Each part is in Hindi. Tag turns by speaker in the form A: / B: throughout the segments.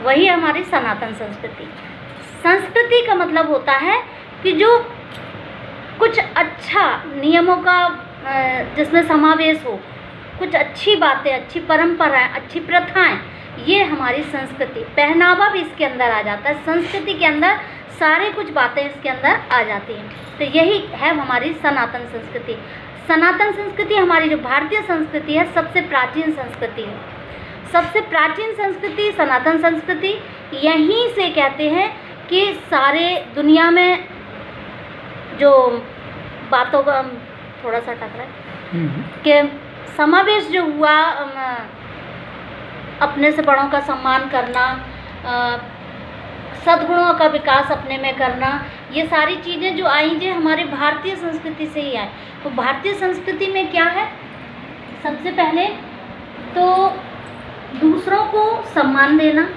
A: वही हमारी सनातन संस्कृति। संस्कृति का मतलब होता है कि जो कुछ अच्छा नियमों का जिसमें समावेश हो, कुछ अच्छी बातें, अच्छी परंपराएं, अच्छी प्रथाएं, ये हमारी संस्कृति। पहनावा भी इसके अंदर आ जाता है, संस्कृति के अंदर सारे कुछ बातें इसके अंदर आ जाती हैं। तो यही है हमारी सनातन संस्कृति। सनातन संस्कृति हमारी जो भारतीय संस्कृति है सबसे प्राचीन संस्कृति है। सबसे प्राचीन संस्कृति सनातन संस्कृति। यहीं से कहते हैं कि सारे दुनिया में जो बातों का थोड़ा सा टकरा कि समावेश जो हुआ, अपने से बड़ों का सम्मान करना, सद्गुणों का विकास अपने में करना, ये सारी चीज़ें जो आई जो हमारे भारतीय संस्कृति से ही आए। तो भारतीय संस्कृति में क्या है, सबसे पहले तो दूसरों को सम्मान देना,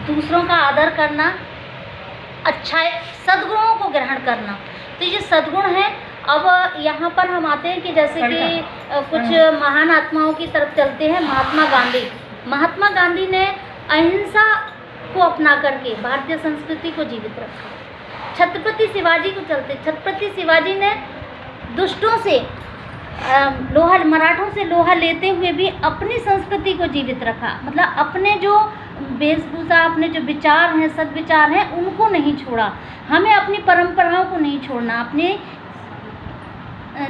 A: दूसरों का आदर करना, अच्छा सद्गुणों को ग्रहण करना। तो ये सद्गुण है। अब यहाँ पर हम आते हैं कि जैसे कि कुछ महान आत्माओं की तरफ चलते हैं। महात्मा गांधी ने अहिंसा को अपना करके भारतीय संस्कृति को जीवित रखा। छत्रपति शिवाजी को चलते, छत्रपति शिवाजी ने दुष्टों से मराठों से लोहा लेते हुए भी अपनी संस्कृति को जीवित रखा। मतलब अपने जो वेशभूषा, अपने जो विचार हैं, सद्विचार हैं, उनको नहीं छोड़ा। हमें अपनी परंपराओं को नहीं छोड़ना, अपने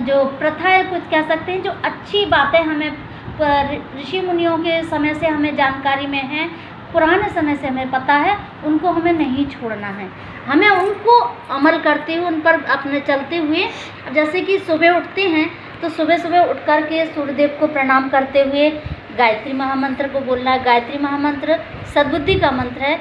A: जो प्रथाएं कुछ कह सकते हैं, जो अच्छी बातें हमें ऋषि मुनियों के समय से हमें जानकारी में है, पुराने समय से हमें पता है, उनको हमें नहीं छोड़ना है। हमें उनको अमल करते हुए, उन पर अपने चलते हुए, जैसे कि सुबह उठते हैं तो सुबह सुबह उठ कर के सूर्यदेव को प्रणाम करते हुए गायत्री महामंत्र को बोलना है। गायत्री महामंत्र सद्बुद्धि का मंत्र है,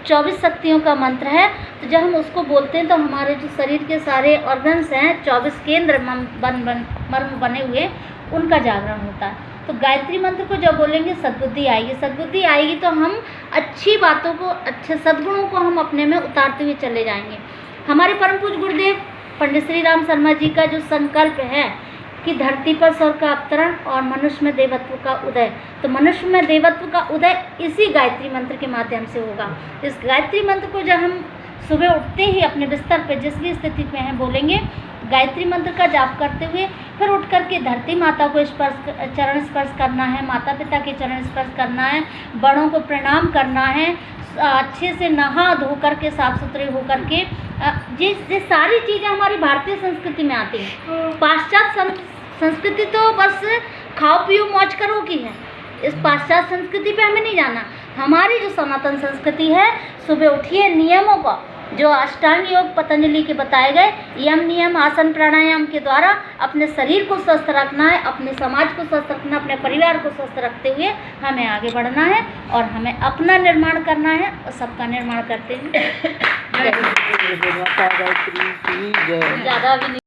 A: 24 शक्तियों का मंत्र है। तो जब हम उसको बोलते हैं तो हमारे जो शरीर के सारे ऑर्गन्स हैं, 24 केंद्र मर्म बने हुए, उनका जागरण होता है। तो गायत्री मंत्र को जब बोलेंगे सद्बुद्धि आएगी। सद्बुद्धि आएगी तो हम अच्छी बातों को, अच्छे सद्गुणों को हम अपने में उतारते हुए चले जाएंगे। हमारे परम पूज्य गुरुदेव पंडित श्री राम शर्मा जी का जो संकल्प है कि धरती पर स्वर्ग का अवतरण और मनुष्य में देवत्व का उदय, तो मनुष्य में देवत्व का उदय इसी गायत्री मंत्र के माध्यम से होगा। इस गायत्री मंत्र को जब हम सुबह उठते ही अपने बिस्तर पर जिस भी स्थिति में हैं बोलेंगे, गायत्री मंत्र का जाप करते हुए फिर उठ करके धरती माता को चरण स्पर्श करना है, माता पिता के चरण स्पर्श करना है, बड़ों को प्रणाम करना है, अच्छे से नहा धो करके साफ सुथरे हो करके। ये सारी चीज़ें हमारी भारतीय संस्कृति में आती हैं। पाश्चात्य संस्कृति तो बस खाओ पियो मौज करो की है। इस पाश्चात्य संस्कृति पे हमें नहीं जाना। हमारी जो सनातन संस्कृति है, सुबह उठिए, नियमों का जो अष्टांग योग पतंजलि के बताए गए यम नियम आसन प्राणायाम के द्वारा अपने शरीर को स्वस्थ रखना है, अपने समाज को स्वस्थ रखना, अपने परिवार को स्वस्थ रखते हुए हमें आगे बढ़ना है और हमें अपना निर्माण करना है और सबका निर्माण करते हुए ज़्यादा भी